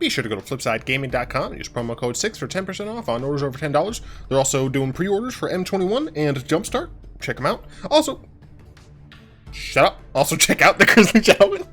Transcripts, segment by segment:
be sure to go to flipsidegaming.com and use promo code 6 for 10% off on orders over $10. They're also doing pre-orders for M21 and Jumpstart. Check them out. Also, shut up. Also, check out the Grizzly Gentleman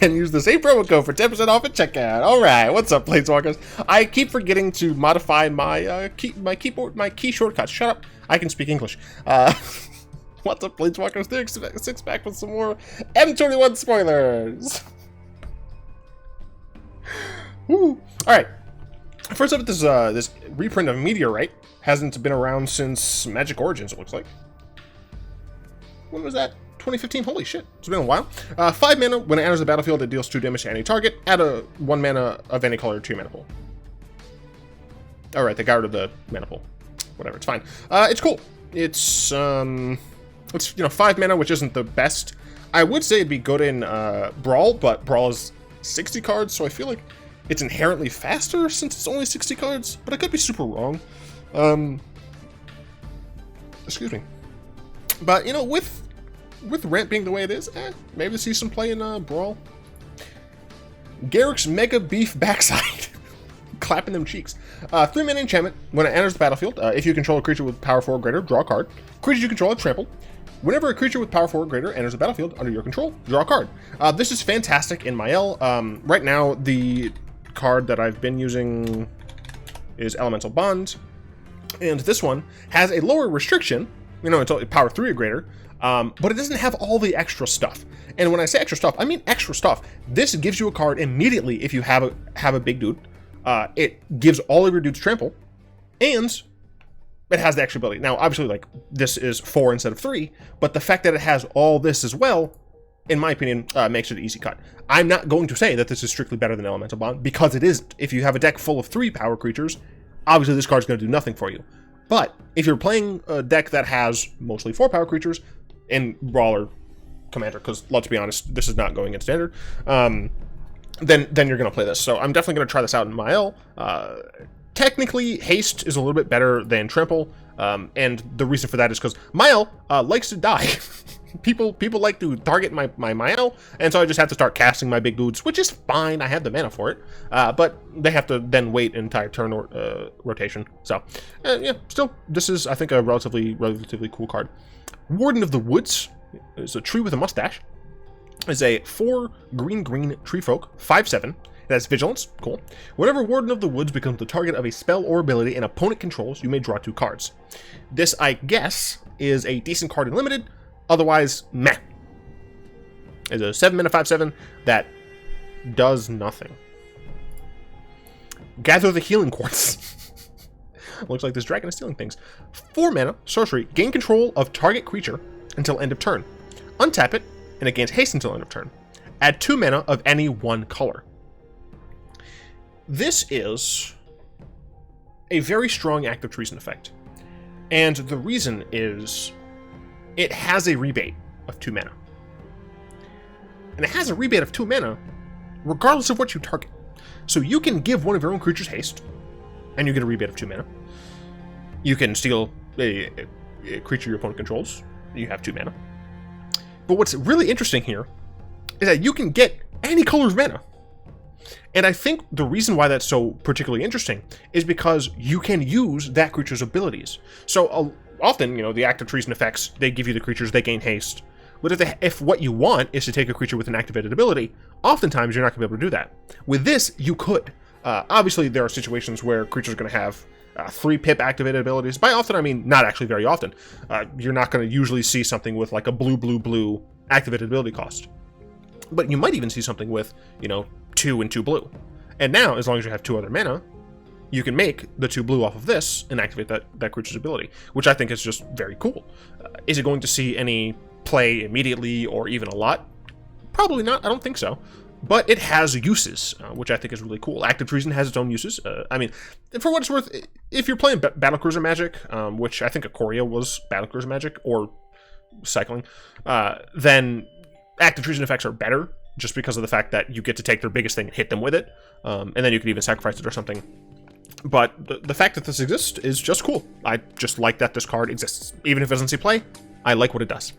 and use the same promo code for 10% off at checkout. All right, what's up, Planeswalkers? I keep forgetting to modify my key shortcuts. Shut up. I can speak English. What's up, Planeswalkers? Six back with some more M21 spoilers. Woo. All right. First up, this reprint of Meteorite hasn't been around since Magic Origins. It looks like. When was that? 2015. Holy shit! It's been a while. 5 mana. When it enters the battlefield, it deals 2 damage to any target. Add a 1 mana of any color to your mana pool. All right, they got rid of the mana pool. Whatever, it's fine. It's cool. It's 5 mana, which isn't the best. I would say it'd be good in Brawl, but Brawl is 60 cards, so I feel like it's inherently faster since it's only 60 cards. But I could be super wrong. Excuse me. But with Ramp being the way it is, maybe to see some play in Brawl. Garrick's Mega Beef Backside. Clapping them cheeks. 3 mana enchantment. When it enters the battlefield, if you control a creature with power 4 or greater, draw a card. Creatures you control have trample. Whenever a creature with power 4 or greater enters the battlefield under your control, draw a card. This is fantastic in Mael. Right now, the card that I've been using is Elemental Bond. And this one has a lower restriction. It's power 3 or greater. But it doesn't have all the extra stuff. And when I say extra stuff, I mean extra stuff. This gives you a card immediately if you have a big dude. It gives all of your dudes trample, and it has the extra ability. Now, obviously, this is 4 instead of 3, but the fact that it has all this as well, in my opinion, makes it an easy cut. I'm not going to say that this is strictly better than Elemental Bond, because it isn't. If you have a deck full of 3 power creatures, obviously this card's going to do nothing for you. But if you're playing a deck that has mostly 4 power creatures, in Brawl or Commander, because let's be honest, this is not going in Standard, then you're going to play this. So I'm definitely going to try this out in Mael. Technically, Haste is a little bit better than Trample, and the reason for that is because Mael likes to die. People like to target my Mael, and so I just have to start casting my big dudes, which is fine. I have the mana for it, but they have to then wait an entire turn rotation. So, yeah, still, this is, I think, a relatively cool card. Warden of the Woods is a tree with a mustache. Is a 4 green tree folk, 5/7. It has vigilance, cool. Whenever Warden of the Woods becomes the target of a spell or ability an opponent controls, you may draw 2 cards. This, I guess, is a decent card in Limited. Otherwise, meh. It's a 7 mana 5/7 that does nothing. Gather the Healing Quartz. Looks like this dragon is stealing things. 4 mana, sorcery, gain control of target creature until end of turn. Untap it, and it gains haste until end of turn. Add 2 mana of any one color. This is a very strong Act of Treason effect. And the reason is it has a rebate of 2 mana. And it has a rebate of 2 mana regardless of what you target. So you can give one of your own creatures haste, and you get a rebate of 2 mana. You can steal a creature your opponent controls. You have 2 mana. But what's really interesting here is that you can get any color's mana. And I think the reason why that's so particularly interesting is because you can use that creature's abilities. So often, the Act of Treason effects, they give you the creatures, they gain haste. But if what you want is to take a creature with an activated ability, oftentimes you're not going to be able to do that. With this, you could. Obviously, there are situations where creatures are going to have 3 pip activated abilities. By often, I mean not actually very often. You're not going to usually see something with like a blue activated ability cost. But you might even see something with, 2 and 2 blue. And now, as long as you have 2 other mana, you can make the 2 blue off of this and activate that creature's ability, which I think is just very cool. Is it going to see any play immediately or even a lot? Probably not. I don't think so. But it has uses, which I think is really cool. Active Treason has its own uses. I mean, for what it's worth, if you're playing Battlecruiser Magic, which I think Ikoria was Battlecruiser Magic, or Cycling, then Active Treason effects are better, just because of the fact that you get to take their biggest thing and hit them with it, and then you can even sacrifice it or something. But the fact that this exists is just cool. I just like that this card exists. Even if it doesn't see play, I like what it does.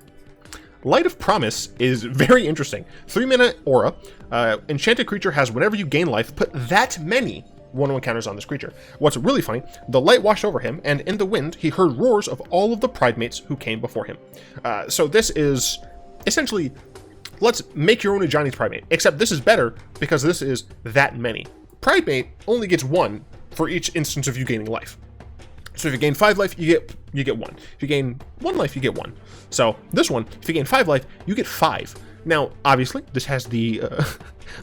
Light of Promise is very interesting. 3-mana aura. Enchanted creature has whenever you gain life, put that many 1/1 counters on this creature. What's really funny, the light washed over him, and in the wind, he heard roars of all of the Pridemates who came before him. So this is essentially, let's make your own Ajani's Pridemate, except this is better because this is that many. Pridemate only gets 1 for each instance of you gaining life. So if you gain 5 life, you get 1. If you gain 1 life, you get 1. So this one, if you gain 5 life, you get 5. Now, obviously, this has the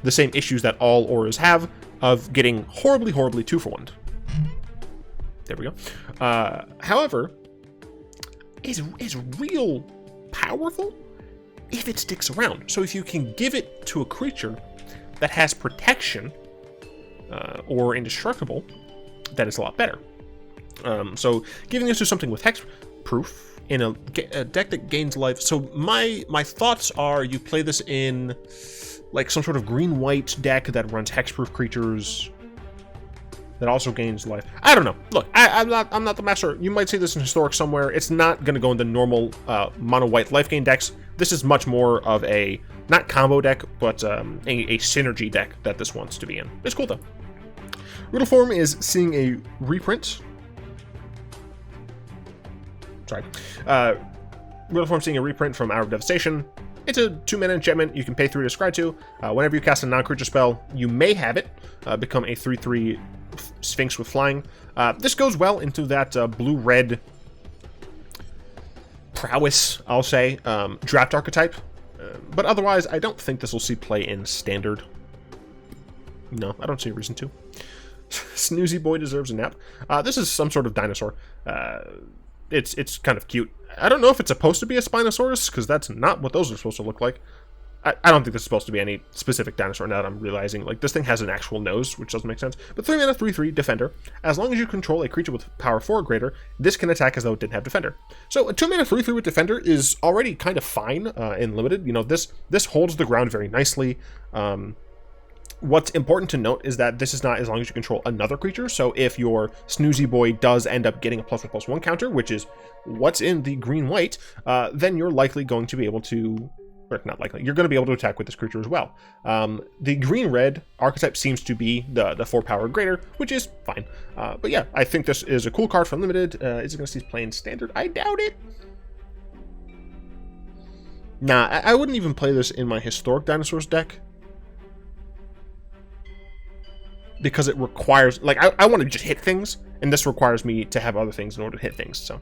the same issues that all auras have of getting horribly, horribly 2-for-1'd. There we go. However, is real powerful if it sticks around. So if you can give it to a creature that has protection or indestructible, that is a lot better. So giving this to something with hexproof in a deck that gains life. So my thoughts are you play this in like some sort of green-white deck that runs hexproof creatures that also gains life. I don't know. Look, I'm not the master. You might see this in Historic somewhere. It's not going to go in the normal mono-white life gain decks. This is much more of a, not combo deck, but a synergy deck that this wants to be in. It's cool though. Riddle Form is seeing a reprint. Sorry. Riddle Form seeing a reprint from Hour of Devastation. It's a 2-mana enchantment you can pay 3 to scry to. Whenever you cast a non-creature spell, you may have it become a 3/3 Sphinx with flying. This goes well into that blue-red prowess, I'll say, draft archetype. But otherwise, I don't think this will see play in Standard. No, I don't see a reason to. Snoozy Boy deserves a nap. This is some sort of dinosaur. It's kind of cute. I don't know if it's supposed to be a Spinosaurus, because that's not what those are supposed to look like. I don't think this is supposed to be any specific dinosaur now that I'm realizing. Like, this thing has an actual nose, which doesn't make sense. But 3-mana, 3/3, Defender. As long as you control a creature with power 4 or greater, this can attack as though it didn't have Defender. So a 2-mana, 3/3 with Defender is already kind of fine in Limited. You know, this holds the ground very nicely. What's important to note is that this is not as long as you control another creature. So if your Snoozy Boy does end up getting a +1/+1 counter, which is what's in the green-white, then you're likely going to be able to, or not likely, you're going to be able to attack with this creature as well. The green-red archetype seems to be the 4 power greater, which is fine. But yeah, I think this is a cool card for Limited. Is it going to see playing Standard? I doubt it. Nah, I wouldn't even play this in my Historic Dinosaurs deck. Because it requires, like, I want to just hit things, and this requires me to have other things in order to hit things, so.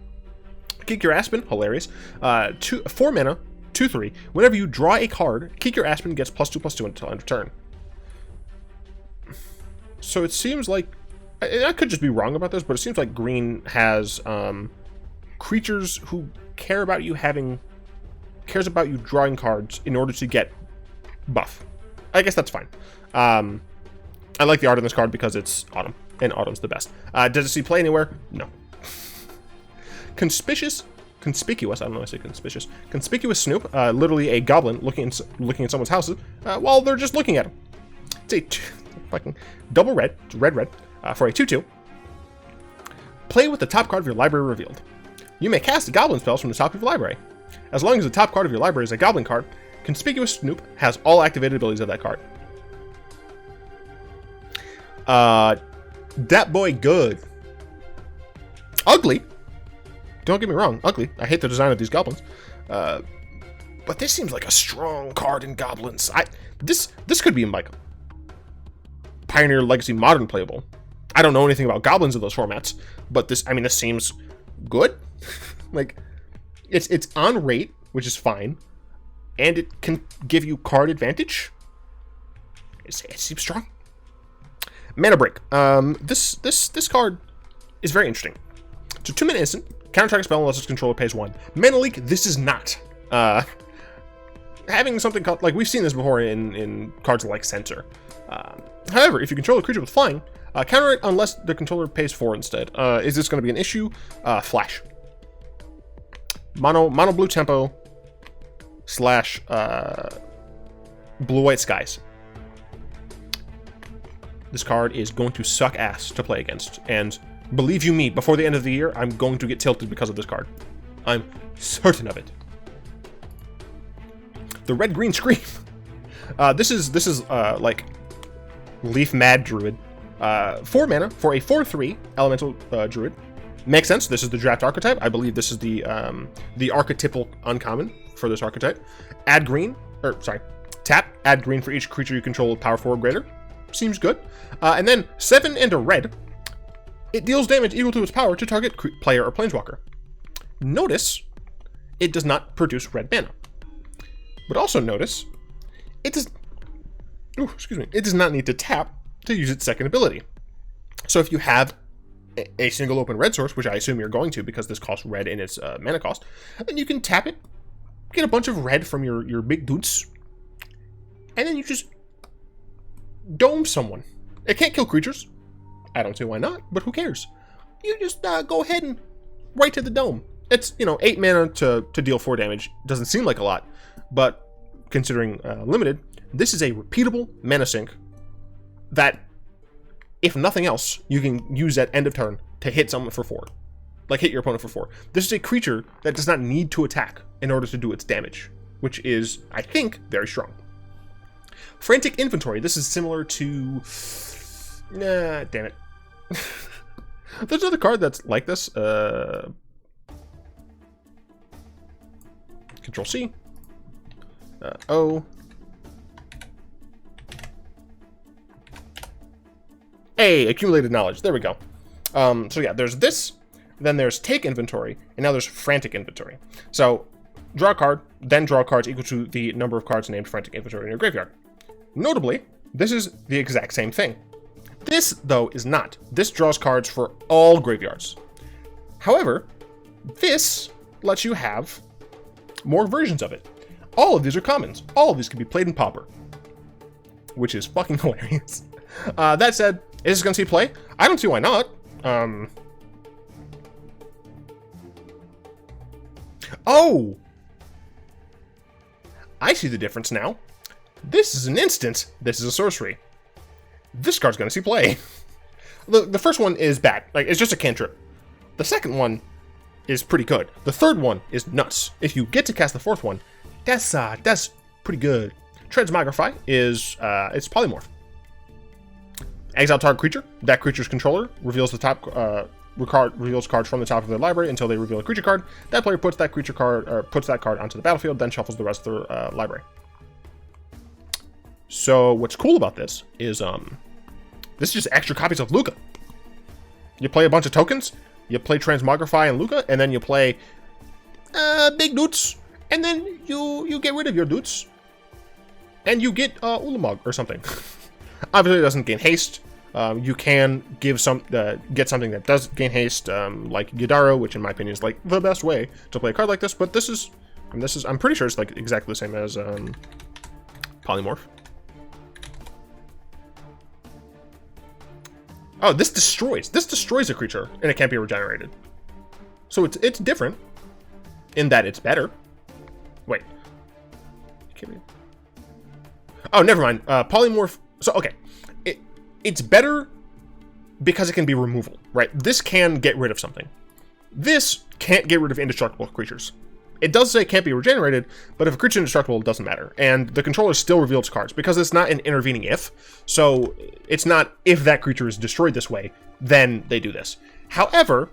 Kick Your Aspen, hilarious. 4 mana, 2/3. Whenever you draw a card, Kick Your Aspen gets +2/+2 until end of turn. So it seems like, I could just be wrong about this, but it seems like green has creatures who cares about you drawing cards in order to get buff. I guess that's fine. I like the art on this card because it's Autumn, and Autumn's the best. Does it see play anywhere? No. Conspicuous, I don't know why I say conspicuous. Conspicuous Snoop, literally a goblin looking at someone's houses while they're just looking at them. It's a fucking double red, red, for a 2/2. Play with the top card of your library revealed. You may cast goblin spells from the top of your library. As long as the top card of your library is a goblin card, Conspicuous Snoop has all activated abilities of that card. That boy good. Ugly. Don't get me wrong, ugly. I hate the design of these goblins. But this seems like a strong card in goblins. This could be in like Pioneer, Legacy, Modern playable. I don't know anything about goblins in those formats, but this seems good. Like, it's on rate, which is fine, and it can give you card advantage. It seems strong. Mana Break. This card is very interesting. So 2-mana instant, counter-target spell unless its controller pays 1. Mana Leak, this is not. Having something called, like, we've seen this before in cards like Censor. However, if you control a creature with flying, counter it unless the controller pays 4 instead. Is this going to be an issue? Flash. Mono blue tempo / blue-white skies. This card is going to suck ass to play against, and believe you me, before the end of the year, I'm going to get tilted because of this card. I'm certain of it. the red-green Scream. This is like Leaf Mad Druid. 4 mana for a 4/3 elemental druid. Makes sense. This is the draft archetype. I believe this is the archetypal uncommon for this archetype. Add green, or sorry, tap, add green for each creature you control with power 4 or greater. Seems good. And then 7 and a red. It deals damage equal to its power to target player or planeswalker. Notice, it does not produce red mana. But also notice, it does not need to tap to use its second ability. So if you have a single open red source, which I assume you're going to because this costs red in its mana cost, then you can tap it, get a bunch of red from your big dudes, and then you just dome someone. It can't kill creatures. I don't see why not, but who cares? You just go ahead and right to the dome. It's, 8 mana to deal 4 damage. Doesn't seem like a lot, but considering limited, this is a repeatable mana sink that, if nothing else, you can use at end of turn to hit someone for 4. Like, hit your opponent for 4. This is a creature that does not need to attack in order to do its damage, which is, I think, very strong. Frantic Inventory. This is similar to... Nah, damn it. There's another card that's like this. Control C. O. Hey, accumulated knowledge. There we go. So yeah, there's this, then there's Take Inventory, and now there's Frantic Inventory. So, draw a card, then draw cards equal to the number of cards named Frantic Inventory in your graveyard. Notably, this is the exact same thing. This, though, is not. This draws cards for all graveyards. However, this lets you have more versions of it. All of these are commons. All of these can be played in Pauper, which is fucking hilarious. That said, is this going to see play? I don't see why not. Oh! I see the difference now. This is an instant. This is a sorcery. This card's going to see play. The first one is bad. Like, it's just a cantrip. The second one is pretty good. The third one is nuts. If you get to cast the fourth one, that's pretty good. Transmogrify is it's polymorph. Exile target creature. That creature's controller reveals the top reveals cards from the top of their library until they reveal a creature card. That player puts that creature card or puts that card onto the battlefield, then shuffles the rest of their library. So what's cool about this is this is just extra copies of Luca. You play a bunch of tokens, you play Transmogrify and Luca, and then you play big dudes, and then you get rid of your dudes, and you get Ulamog or something. Obviously, it doesn't gain haste. You can get something that does gain haste, like Yidaro, which in my opinion is like the best way to play a card like this. But this is I'm pretty sure it's like exactly the same as Polymorph. Oh, this destroys a creature, and it can't be regenerated. So it's different in that it's better. Wait. Oh, never mind. Polymorph. So, okay. It's better because it can be removal, right? This can get rid of something. This can't get rid of indestructible creatures. It does say it can't be regenerated, but if a creature is indestructible, it doesn't matter. And the controller still reveals cards because it's not an intervening if. So it's not if that creature is destroyed this way, then they do this. However,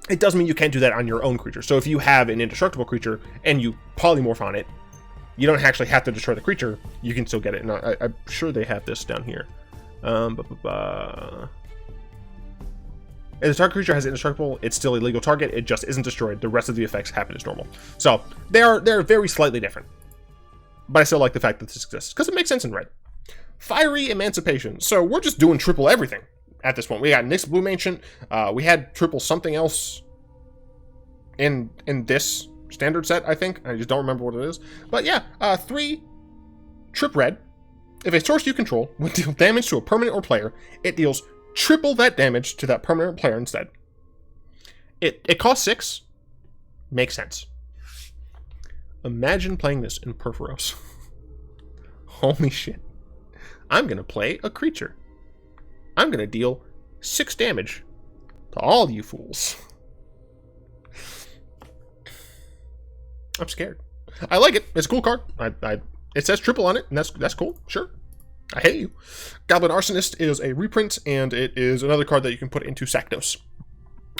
it does mean you can't do that on your own creature. So if you have an indestructible creature and you polymorph on it, you don't actually have to destroy the creature. You can still get it. And I'm sure they have this down here. If the target creature has indestructible, it's still a legal target. It just isn't destroyed. The rest of the effects happen as normal. So they're very slightly different. But I still like the fact that this exists because it makes sense in red. Fiery Emancipation. So we're just doing triple everything at this point. We got Nyx Bloom Ancient. We had triple something else in this standard set, I think. I just don't remember what it is. But yeah, 3 trip red. If a source you control would deal damage to a permanent or player, it deals triple that damage to that permanent player instead. It costs 6. Makes sense. Imagine playing this in Perforos. Holy shit. I'm going to play a creature. I'm going to deal 6 damage to all you fools. I'm scared. I like it. It's a cool card. It says triple on it, and that's cool. Sure. I hate you. Gavin Arsonist is a reprint, and it is another card that you can put into Sakdos.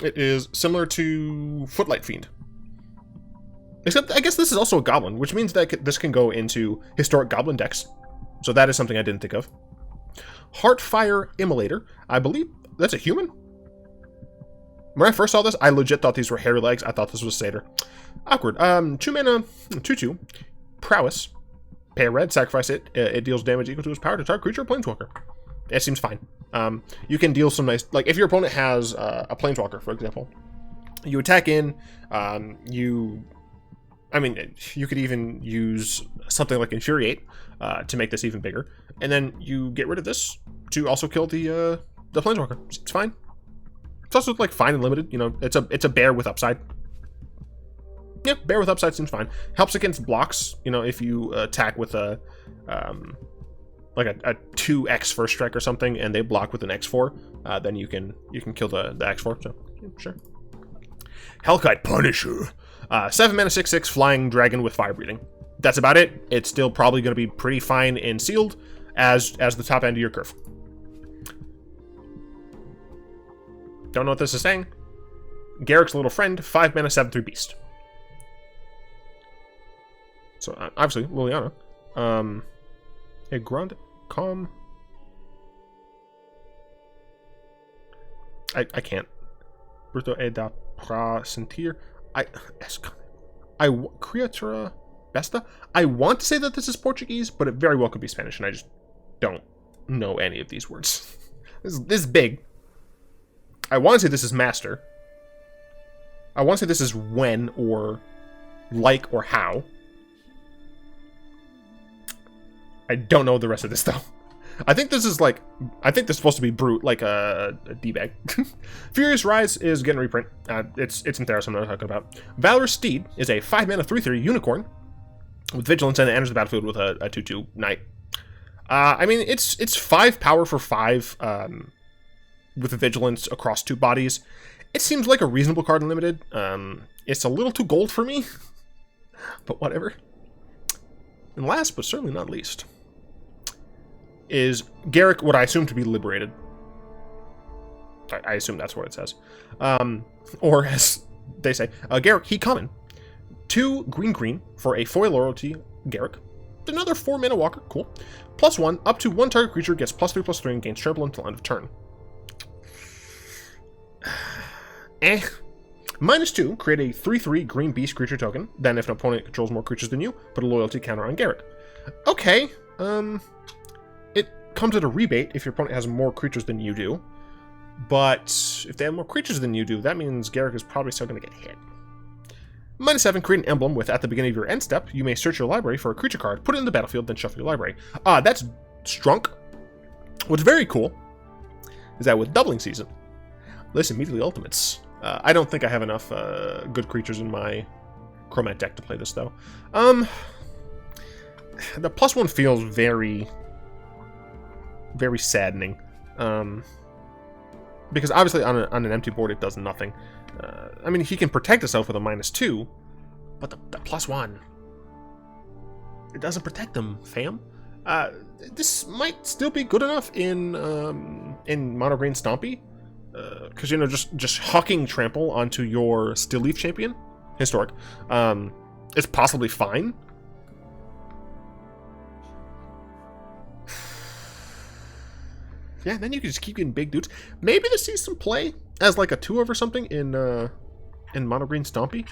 It is similar to Footlight Fiend. Except, I guess this is also a goblin, which means that this can go into historic goblin decks. So that is something I didn't think of. Heartfire Immolator. I believe that's a human? When I first saw this, I legit thought these were hairy legs. I thought this was Satyr. Awkward. 2 mana, 2/2. Prowess. Pay a red, sacrifice it. It deals damage equal to its power to target creature or planeswalker. It seems fine. You can deal some nice... Like, if your opponent has a planeswalker, for example, you attack in, you could even use something like Infuriate to make this even bigger. And then you get rid of this to also kill the planeswalker. It's fine. It's also, like, fine and limited. You know, it's a bear with upside. Yeah, bear with upside seems fine. Helps against blocks. You know, if you attack with a 2x first strike or something, and they block with an X4, then you can kill the X4. So yeah, sure. Hellkite Punisher, 7 mana 6/6 flying dragon with fire breathing. That's about it. It's still probably going to be pretty fine in sealed as the top end of your curve. Don't know what this is saying. Garrick's little friend, 5 mana 7/3 beast. So, obviously, Liliana. A Grand Calm. I can't. Bruto e da pra sentir. Criatura Besta? I want to say that this is Portuguese, but it very well could be Spanish, and I just don't know any of these words. This is big. I want to say this is Master. I want to say this is when, or like, or how. I don't know the rest of this, though. I think this is supposed to be Brute, like a D-bag. Furious Rise is getting a reprint. It's in Theros, I'm not talking about. Valorous Steed is a 5 mana 3/3 unicorn with vigilance, and it enters the battlefield with a 2/2 knight. I mean, it's 5 power for 5 with a vigilance across 2 bodies. It seems like a reasonable card in limited. It's a little too gold for me, but whatever. And last, but certainly not least, is Garrick, what I assume to be liberated. I assume that's what it says. Or as they say, Garrick, he common. 2 green for a foil loyalty Garrick. Another 4 mana walker, cool. +1, up to 1 target creature gets +3/+3 and gains trample until end of turn. -2, create a 3/3 green beast creature token. Then if an opponent controls more creatures than you, put a loyalty counter on Garrick. Okay, it comes at a rebate if your opponent has more creatures than you do. But if they have more creatures than you do, that means Garrick is probably still going to get hit. -7, create an emblem with, at the beginning of your end step, you may search your library for a creature card, put it in the battlefield, then shuffle your library. That's Strunk. What's very cool is that with Doubling Season, list immediately ultimates. I don't think I have enough good creatures in my Chromat deck to play this, though. The +1 feels very, very saddening. Because obviously on an empty board it does nothing. I mean, he can protect himself with a -2, but the +1, it doesn't protect them, fam. This might still be good enough in Mono Green Stompy. Because, you know, just hucking trample onto your Still Leaf champion, historic, is possibly fine. Yeah, then you can just keep getting big dudes. Maybe this sees some play as like a 2-of or something in Mono Green Stompy.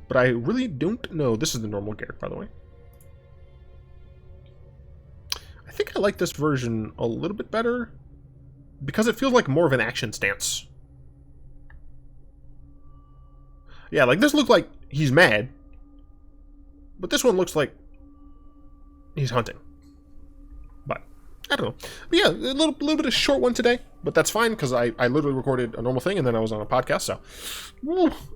But I really don't know. This is the normal Garrick, by the way. I think I like this version a little bit better, because it feels like more of an action stance. Yeah, like this looks like he's mad, but this one looks like he's hunting. But I don't know. But yeah, a little bit of a short one today, but that's fine because I literally recorded a normal thing and then I was on a podcast. So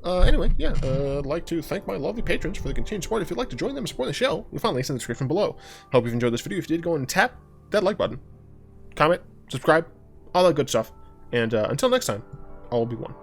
anyway, yeah, I'd like to thank my lovely patrons for the continued support. If you'd like to join them and support the show, you'll find links in the description below. Hope you've enjoyed this video. If you did, go and tap that like button, comment, subscribe, all that good stuff. And until next time, I will be one.